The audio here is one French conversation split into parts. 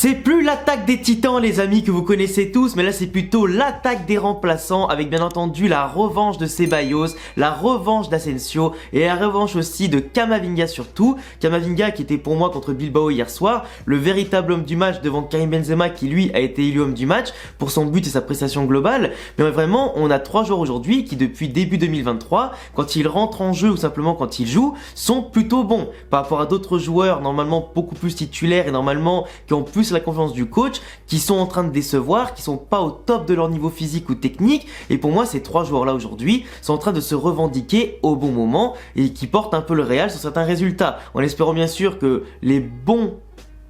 C'est plus l'attaque des titans les amis que vous connaissez tous, mais là c'est plutôt l'attaque des remplaçants avec bien entendu la revanche de Ceballos, la revanche d'Asensio et la revanche aussi de Camavinga surtout. Camavinga qui était pour moi contre Bilbao hier soir, le véritable homme du match devant Karim Benzema qui lui a été élu homme du match pour son but et sa prestation globale. Mais vraiment on a 3 joueurs aujourd'hui qui depuis début 2023, quand ils rentrent en jeu ou simplement quand ils jouent, sont plutôt bons par rapport à d'autres joueurs normalement beaucoup plus titulaires et normalement qui ont plus la confiance du coach, qui sont en train de décevoir, qui sont pas au top de leur niveau physique ou technique. Et pour moi, ces 3 joueurs-là aujourd'hui sont en train de se revendiquer au bon moment et qui portent un peu le Real sur certains résultats. En espérant bien sûr que les bons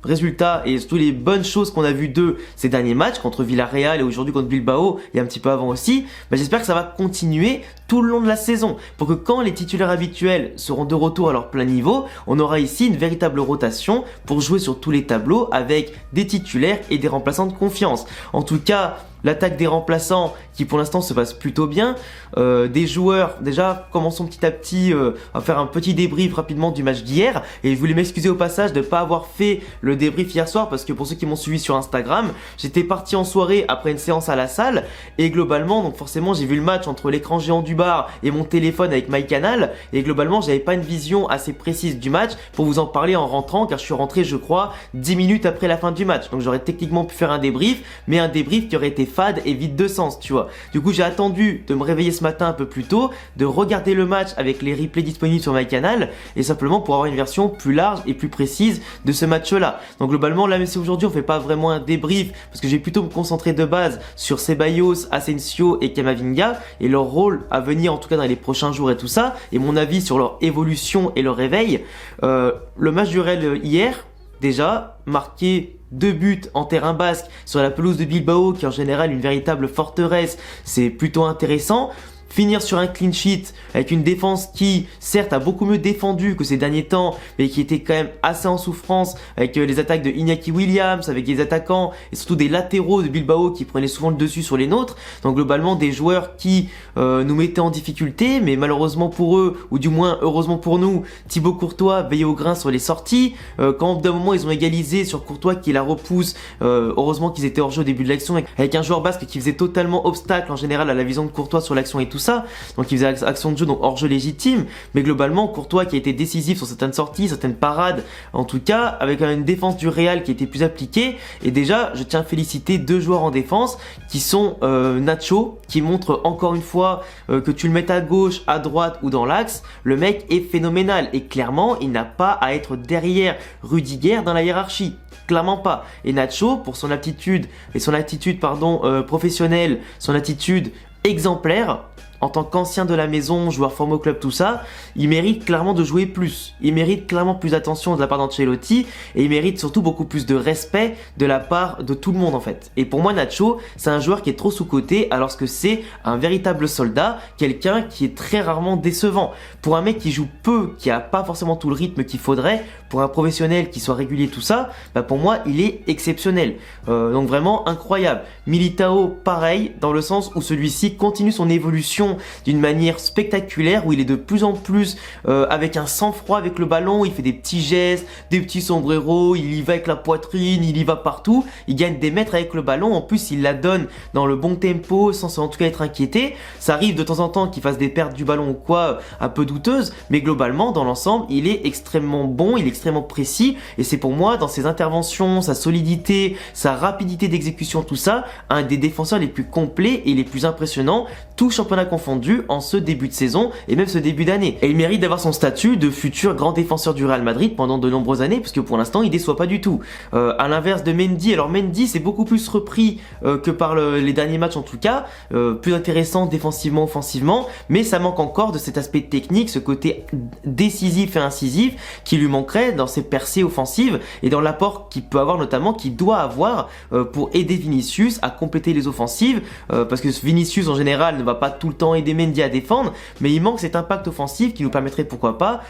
résultats et surtout les bonnes choses qu'on a vues d'eux ces derniers matchs contre Villarreal et aujourd'hui contre Bilbao et un petit peu avant aussi, j'espère que ça va continuer tout le long de la saison pour que quand les titulaires habituels seront de retour à leur plein niveau, on aura ici une véritable rotation pour jouer sur tous les tableaux avec des titulaires et des remplaçants de confiance. En tout cas, l'attaque des remplaçants qui pour l'instant se passe plutôt bien, des joueurs, déjà commençons petit à petit à faire un petit débrief rapidement du match d'hier et je voulais m'excuser au passage de ne pas avoir fait le débrief hier soir parce que pour ceux qui m'ont suivi sur Instagram, j'étais parti en soirée après une séance à la salle et globalement donc forcément j'ai vu le match entre l'écran géant du bar et mon téléphone avec MyCanal et globalement j'avais pas une vision assez précise du match pour vous en parler en rentrant car je suis rentré je crois 10 minutes après la fin du match donc j'aurais techniquement pu faire un débrief mais un débrief qui aurait été fade et vide de sens tu vois. Du coup j'ai attendu de me réveiller ce matin un peu plus tôt, de regarder le match avec les replays disponibles sur MyCanal et simplement pour avoir une version plus large et plus précise de ce match là. Donc globalement là même si aujourd'hui on fait pas vraiment un débrief parce que j'ai plutôt me concentrer de base sur Ceballos, Asensio et Camavinga et leur rôle à venir en tout cas dans les prochains jours et tout ça et mon avis sur leur évolution et leur réveil. Le match du Real hier déjà marqué 2 buts en terrain basque sur la pelouse de Bilbao qui est en général une véritable forteresse, c'est plutôt intéressant. Finir sur un clean sheet avec une défense qui certes a beaucoup mieux défendu que ces derniers temps mais qui était quand même assez en souffrance avec les attaques de Iñaki Williams, avec les attaquants et surtout des latéraux de Bilbao qui prenaient souvent le dessus sur les nôtres. Donc globalement des joueurs qui nous mettaient en difficulté mais malheureusement pour eux ou du moins heureusement pour nous, Thibaut Courtois veillait au grain sur les sorties. Quand d'un moment ils ont égalisé sur Courtois qui la repousse, heureusement qu'ils étaient hors jeu au début de l'action avec un joueur basque qui faisait totalement obstacle en général à la vision de Courtois sur l'action et tout ça. Donc il faisait action de jeu donc hors jeu légitime mais globalement Courtois qui a été décisif sur certaines sorties, certaines parades en tout cas avec une défense du Real qui était plus appliquée et déjà je tiens à féliciter 2 joueurs en défense qui sont Nacho qui montre encore une fois que tu le mettes à gauche, à droite ou dans l'axe, le mec est phénoménal et clairement il n'a pas à être derrière Rudiger dans la hiérarchie. Clairement pas. Et Nacho pour son aptitude et son attitude professionnelle, son attitude exemplaire en tant qu'ancien de la maison, joueur formé au club, tout ça, il mérite clairement de jouer plus. Il mérite clairement plus d'attention de la part d'Ancelotti et il mérite surtout beaucoup plus de respect de la part de tout le monde en fait. Et pour moi Nacho, c'est un joueur qui est trop sous-coté alors que c'est un véritable soldat, quelqu'un qui est très rarement décevant. Pour un mec qui joue peu, qui a pas forcément tout le rythme qu'il faudrait, pour un professionnel qui soit régulier tout ça, pour moi il est exceptionnel. Donc vraiment incroyable. Militao pareil dans le sens où celui-ci continue son évolution d'une manière spectaculaire où il est de plus en plus avec un sang-froid avec le ballon, il fait des petits gestes, des petits sombreros, il y va avec la poitrine, il y va partout, il gagne des mètres avec le ballon, en plus il la donne dans le bon tempo sans en tout cas être inquiété. Ça arrive de temps en temps qu'il fasse des pertes du ballon ou quoi un peu douteuses mais globalement dans l'ensemble il est extrêmement bon, il est extrêmement précis et c'est pour moi dans ses interventions, sa solidité, sa rapidité d'exécution tout ça, un des défenseurs les plus complets et les plus impressionnants, tout championnat confondu en ce début de saison et même ce début d'année. Et il mérite d'avoir son statut de futur grand défenseur du Real Madrid pendant de nombreuses années parce que pour l'instant il déçoit pas du tout. À l'inverse de Mendy, alors Mendy c'est beaucoup plus repris que par les derniers matchs en tout cas, plus intéressant défensivement, offensivement, mais ça manque encore de cet aspect technique, ce côté décisif et incisif qui lui manquerait dans ses percées offensives et dans l'apport qu'il peut avoir notamment, qu'il doit avoir pour aider Vinicius à compléter les offensives parce que Vinicius en général ne va pas tout le temps aider Mendy à défendre, mais il manque cet impact offensif qui nous permettrait pourquoi pas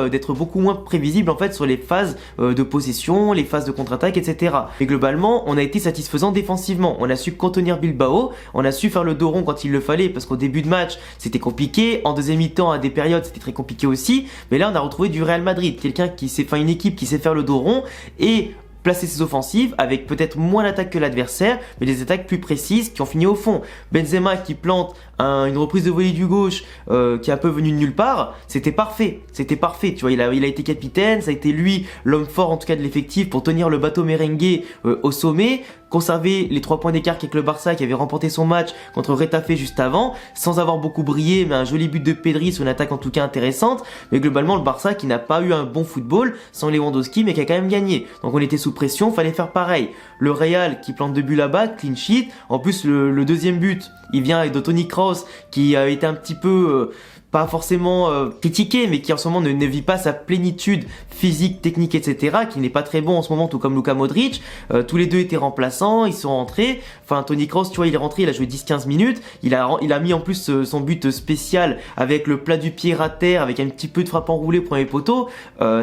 d'être beaucoup moins prévisible en fait sur les phases de possession, les phases de contre-attaque, etc. Et globalement, on a été satisfaisant défensivement. On a su contenir Bilbao, on a su faire le dos rond quand il le fallait parce qu'au début de match c'était compliqué, en deuxième mi-temps à des périodes c'était très compliqué aussi, mais là on a retrouvé du Real Madrid, quelqu'un qui sait, une équipe qui sait faire le dos rond et placer ses offensives avec peut-être moins d'attaques que l'adversaire, mais des attaques plus précises qui ont fini au fond. Benzema qui plante une reprise de volée du gauche qui est un peu venue de nulle part, c'était parfait, tu vois, il a été capitaine, ça a été lui l'homme fort en tout cas de l'effectif pour tenir le bateau merengue au sommet, conserver les 3 points d'écart qu'avec le Barça qui avait remporté son match contre Retafe juste avant, sans avoir beaucoup brillé, mais un joli but de Pedri sur une attaque en tout cas intéressante, mais globalement le Barça qui n'a pas eu un bon football sans Lewandowski mais qui a quand même gagné, donc on était sous pression, fallait faire pareil. Le Real qui plante 2 buts là-bas, clean sheet, en plus le deuxième but, il vient de Toni Kroos qui a été un petit peu pas forcément critiqué, mais qui en ce moment ne vit pas sa plénitude physique, technique, etc., qui n'est pas très bon en ce moment, tout comme Luka Modric. Tous les deux étaient remplaçants, ils sont rentrés. Enfin, Toni Kroos, tu vois, il est rentré, il a joué 10-15 minutes. Il a mis en plus son but spécial avec le plat du pied à terre, avec un petit peu de frappe enroulée pour les poteaux.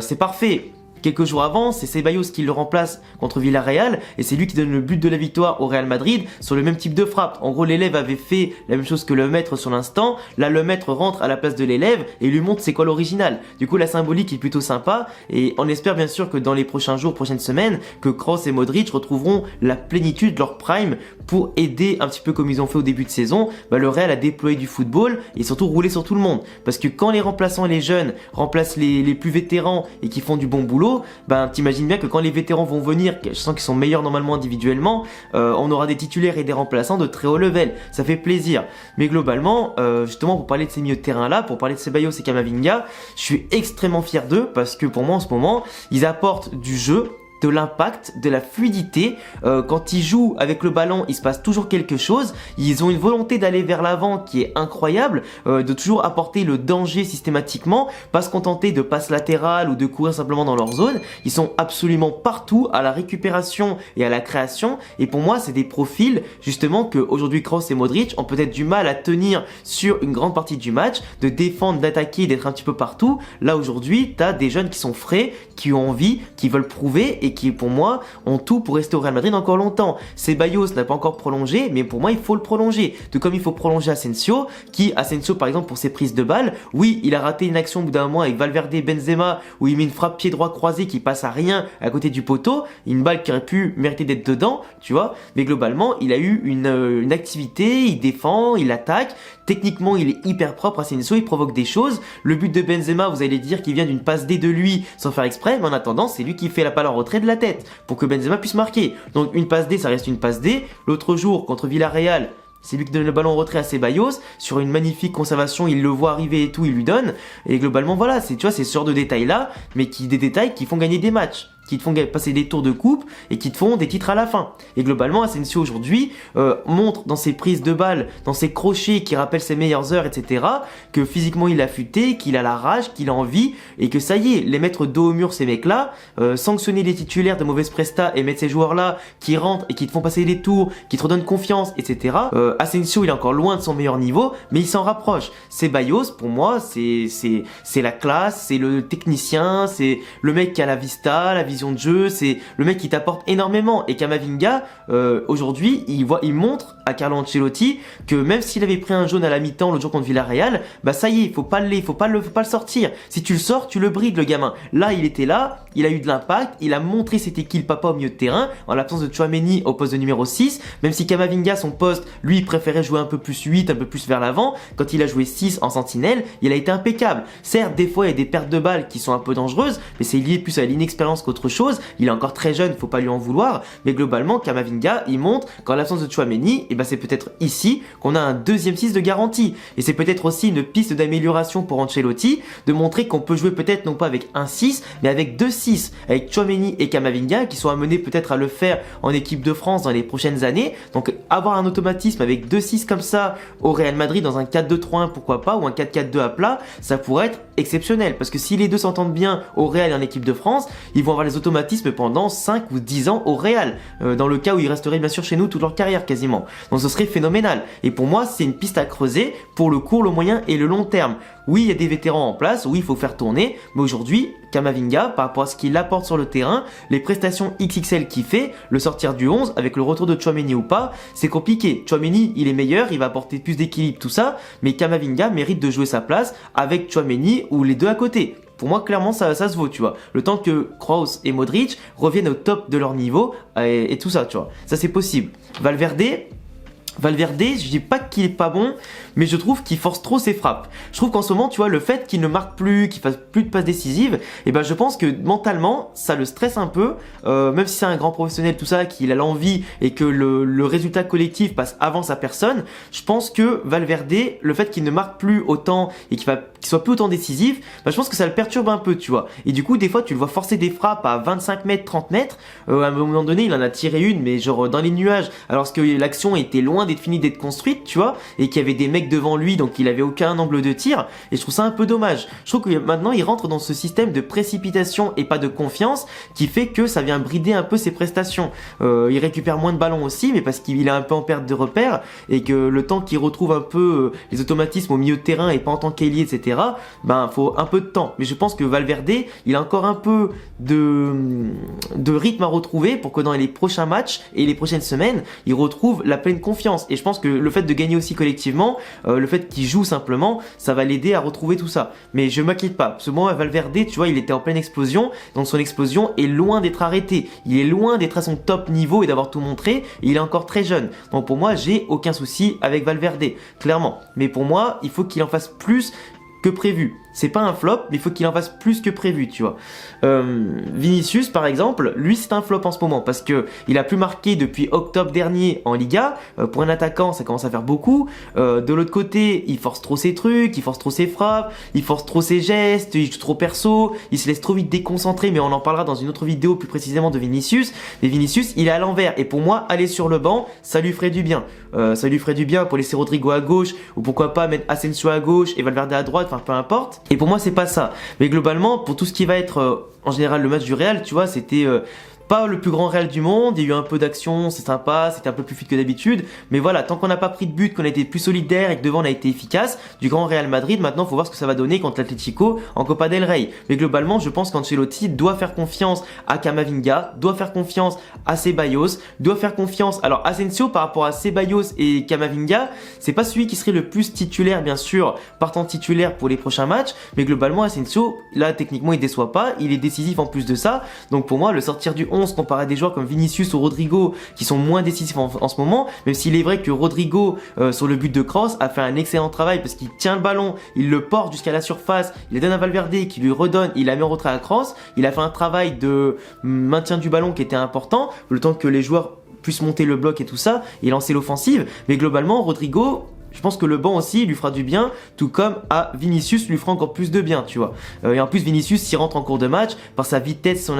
C'est parfait. Quelques jours avant, c'est Ceballos qui le remplace contre Villarreal et c'est lui qui donne le but de la victoire au Real Madrid sur le même type de frappe. En gros, l'élève avait fait la même chose que le maître sur l'instant. Là, le maître rentre à la place de l'élève et lui montre c'est quoi l'original. Du coup, la symbolique est plutôt sympa et on espère bien sûr que dans les prochains jours, prochaines semaines, que Kroos et Modric retrouveront la plénitude de leur prime pour aider un petit peu comme ils ont fait au début de saison, le Real à déployer du football et surtout rouler sur tout le monde. Parce que quand les remplaçants et les jeunes remplacent les plus vétérans et qui font du bon boulot, t'imagines bien que quand les vétérans vont venir, je sens qu'ils sont meilleurs normalement individuellement, on aura des titulaires et des remplaçants de très haut level, ça fait plaisir. Mais globalement, justement pour parler de ces milieux de terrain là, pour parler de Ceballos et Camavinga, je suis extrêmement fier d'eux parce que pour moi en ce moment, ils apportent du jeu, de l'impact, de la fluidité. Quand ils jouent avec le ballon, il se passe toujours quelque chose. Ils ont une volonté d'aller vers l'avant qui est incroyable, de toujours apporter le danger systématiquement, pas se contenter de passes latérales ou de courir simplement dans leur zone. Ils sont absolument partout à la récupération et à la création. Et pour moi, c'est des profils justement que aujourd'hui Kroos et Modric ont peut-être du mal à tenir sur une grande partie du match, de défendre, d'attaquer, d'être un petit peu partout. Là aujourd'hui, t'as des jeunes qui sont frais, qui ont envie, qui veulent prouver et qui pour moi ont tout pour rester au Real Madrid encore longtemps. Ceballos n'a pas encore prolongé, mais pour moi il faut le prolonger. Tout comme il faut prolonger Asensio, Asensio par exemple pour ses prises de balles, oui il a raté une action au bout d'un moment avec Valverde et Benzema où il met une frappe pied droit croisé qui passe à rien à côté du poteau, une balle qui aurait pu mériter d'être dedans, tu vois, mais globalement il a eu une activité, il défend, il attaque, techniquement il est hyper propre Asensio, il provoque des choses. Le but de Benzema vous allez dire qu'il vient d'une passe D de lui sans faire exprès, mais en attendant c'est lui qui fait la balle en retrait de la tête pour que Benzema puisse marquer. Donc une passe D ça reste une passe D. L'autre jour contre Villarreal, c'est lui qui donne le ballon en retrait à Ceballos sur une magnifique conservation, il le voit arriver et tout, il lui donne. Et globalement voilà, tu vois, c'est ce genre de détails là, mais des détails qui font gagner des matchs, qui te font passer des tours de coupe et qui te font des titres à la fin. Et globalement, Asensio aujourd'hui montre dans ses prises de balles, dans ses crochets qui rappellent ses meilleures heures, etc., que physiquement il a affûté, qu'il a la rage, qu'il a envie et que ça y est, les mettre dos au mur ces mecs-là, sanctionner les titulaires de mauvaise presta et mettre ces joueurs-là qui rentrent et qui te font passer des tours, qui te redonnent confiance, etc. Asensio il est encore loin de son meilleur niveau, mais il s'en rapproche. Ceballos, pour moi, c'est la classe, c'est le technicien, c'est le mec qui a la vista, la vision de jeu, c'est le mec qui t'apporte énormément. Et Camavinga aujourd'hui il montre à Carlo Ancelotti que même s'il avait pris un jaune à la mi-temps l'autre jour contre Villarreal, ça y est, faut pas le sortir. Si tu le sors, tu le brides le gamin. Là il était là, il a eu de l'impact, il a montré c'était qui le papa au milieu de terrain en l'absence de Tchouaméni au poste de numéro 6, même si Camavinga son poste, lui il préférait jouer un peu plus 8, un peu plus vers l'avant. Quand il a joué 6 en sentinelle, il a été impeccable. Certes des fois il y a des pertes de balles qui sont un peu dangereuses, mais c'est lié plus à l'inexpérience qu'autre chose. Il est encore très jeune, faut pas lui en vouloir, mais globalement Camavinga il montre qu'en l'absence de Tchouaméni, c'est peut-être ici qu'on a un deuxième 6 de garantie. Et c'est peut-être aussi une piste d'amélioration pour Ancelotti, de montrer qu'on peut jouer peut-être non pas avec un 6, mais avec 2 6, avec Tchouaméni et Camavinga qui sont amenés peut-être à le faire en équipe de France dans les prochaines années. Donc avoir un automatisme avec 2 6 comme ça au Real Madrid dans un 4-2-3-1 pourquoi pas, ou un 4-4-2 à plat, ça pourrait être exceptionnel. Parce que si les deux s'entendent bien au Real et en équipe de France, ils vont avoir les automatismes pendant 5 ou 10 ans au Real, dans le cas où ils resteraient bien sûr chez nous toute leur carrière quasiment. Donc ce serait phénoménal. Et pour moi, c'est une piste à creuser pour le court, le moyen et le long terme. Oui, il y a des vétérans en place, oui, il faut faire tourner, mais aujourd'hui, Camavinga, par rapport à ce qu'il apporte sur le terrain, les prestations XXL qu'il fait, le sortir du 11, avec le retour de Tchouaméni ou pas, c'est compliqué. Tchouaméni, il est meilleur, il va apporter plus d'équilibre, tout ça, mais Camavinga mérite de jouer sa place avec Tchouaméni ou les deux à côté. pour moi clairement ça se vaut, tu vois. Le temps que Kroos et Modric reviennent au top de leur niveau et tout ça, tu vois. Ça c'est possible. Valverde, je dis pas qu'il est pas bon, mais je trouve qu'il force trop ses frappes. Je trouve qu'en ce moment, tu vois, le fait qu'il ne marque plus, qu'il fasse plus de passes décisives, et ben je pense que mentalement, ça le stresse un peu, même si c'est un grand professionnel, tout ça, qu'il a l'envie et que le résultat collectif passe avant sa personne. Je pense que Valverde, le fait qu'il ne marque plus autant et qu'il soit plus autant décisif, ben je pense que ça le perturbe un peu, tu vois. Et du coup, des fois, tu le vois forcer des frappes à 25 mètres, 30 mètres. À un moment donné, il en a tiré une, mais genre dans les nuages, alors que l'action était loin d'être finie d'être construite, tu vois, et qu'il y avait des mecs devant lui, donc il avait aucun angle de tir, et je trouve ça un peu dommage. Je trouve que maintenant il rentre dans ce système de précipitation et pas de confiance qui fait que ça vient brider un peu ses prestations. Il récupère moins de ballons aussi, mais parce qu'il est un peu en perte de repère, et que le temps qu'il retrouve un peu les automatismes au milieu de terrain et pas en tant qu'ailier, etc., ben faut un peu de temps. Mais je pense que Valverde, il a encore un peu de rythme à retrouver pour que dans les prochains matchs et les prochaines semaines, il retrouve la pleine confiance. Et je pense que le fait de gagner aussi collectivement, le fait qu'il joue simplement, ça va l'aider à retrouver tout ça. Mais je m'inquiète pas. Ce moment, Valverde, tu vois, il était en pleine explosion, donc son explosion est loin d'être arrêtée. Il est loin d'être à son top niveau et d'avoir tout montré. Et il est encore très jeune. Donc pour moi, j'ai aucun souci avec Valverde, clairement. Mais pour moi, il faut qu'il en fasse plus que prévu. C'est pas un flop, mais il faut qu'il en fasse plus que prévu, tu vois. Vinicius, par exemple, lui, c'est un flop en ce moment parce que il a plus marqué depuis octobre dernier en Liga. Pour un attaquant, ça commence à faire beaucoup. De l'autre côté, il force trop ses trucs, il force trop ses frappes, il force trop ses gestes, il joue trop perso, il se laisse trop vite déconcentrer, mais on en parlera dans une autre vidéo plus précisément de Vinicius. Mais Vinicius, il est à l'envers. Et pour moi, aller sur le banc, ça lui ferait du bien. Ça lui ferait du bien pour laisser Rodrigo à gauche, ou pourquoi pas mettre Asensio à gauche et Valverde à droite, enfin peu importe. Et pour moi, c'est pas ça. Mais globalement, pour tout ce qui va être en général le match du Real, tu vois, c'était pas le plus grand Real du monde, il y a eu un peu d'action, c'est sympa, c'était un peu plus fluide que d'habitude, mais voilà, tant qu'on n'a pas pris de but, qu'on a été plus solidaire et que devant on a été efficace, du grand Real Madrid, maintenant il faut voir ce que ça va donner contre l'Atlético en Copa del Rey. Mais globalement, je pense qu'Ancelotti doit faire confiance à Camavinga, doit faire confiance à Ceballos, doit faire confiance. Alors Asensio par rapport à Ceballos et Camavinga, c'est pas celui qui serait le plus titulaire, bien sûr, partant titulaire pour les prochains matchs, mais globalement Asensio, là techniquement il déçoit pas, il est décisif en plus de ça, donc pour moi le sortir du 11 comparé à des joueurs comme Vinicius ou Rodrigo qui sont moins décisifs en ce moment, même s'il est vrai que Rodrigo sur le but de Kroos a fait un excellent travail parce qu'il tient le ballon, il le porte jusqu'à la surface, il le donne à Valverde qui lui redonne, il la met en retrait à Kroos, il a fait un travail de maintien du ballon qui était important, le temps que les joueurs puissent monter le bloc et tout ça, et lancer l'offensive, mais globalement Rodrigo, je pense que le banc aussi lui fera du bien, tout comme à Vinicius lui fera encore plus de bien, tu vois. Et en plus Vinicius s'il rentre en cours de match, par sa vitesse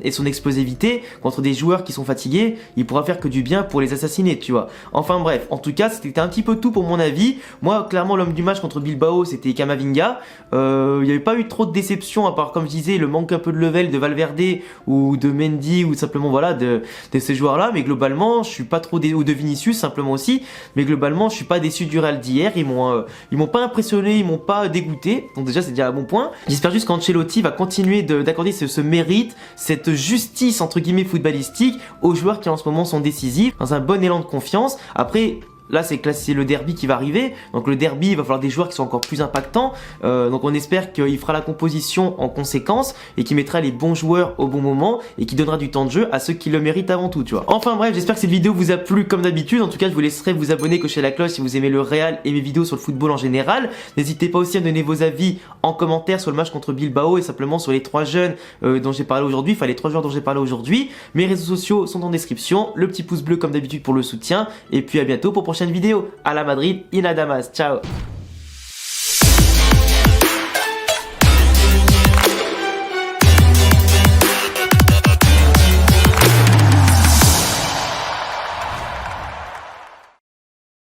et son explosivité, contre des joueurs qui sont fatigués, il pourra faire que du bien pour les assassiner, tu vois. Enfin bref, en tout cas c'était un petit peu tout pour mon avis. Moi clairement l'homme du match contre Bilbao c'était Camavinga. Il n'y avait pas eu trop de déception à part comme je disais le manque un peu de level de Valverde ou de Mendy ou simplement voilà de ces joueurs là, mais globalement je suis pas trop ou de Vinicius simplement aussi, mais globalement je suis pas déçu du Real d'hier, ils m'ont pas impressionné, ils m'ont pas dégoûté, donc déjà c'est déjà un bon point. J'espère juste qu'Ancelotti va continuer d'accorder ce mérite, cette justice entre guillemets footballistique aux joueurs qui en ce moment sont décisifs, dans un bon élan de confiance. Après là c'est le derby qui va arriver, donc le derby il va falloir des joueurs qui sont encore plus impactants, donc on espère qu'il fera la composition en conséquence et qu'il mettra les bons joueurs au bon moment et qu'il donnera du temps de jeu à ceux qui le méritent avant tout, tu vois. Enfin bref, j'espère que cette vidéo vous a plu comme d'habitude. En tout cas je vous laisserai vous abonner, cocher la cloche si vous aimez le Real et mes vidéos sur le football en général. N'hésitez pas aussi à donner vos avis en commentaire sur le match contre Bilbao et simplement sur les 3 jeunes dont j'ai parlé aujourd'hui, enfin les 3 joueurs dont j'ai parlé aujourd'hui. Mes réseaux sociaux sont en description, le petit pouce bleu comme d'habitude pour le soutien, et puis à bientôt pour prochaine vidéo. À la Madrid, in Adamas, ciao.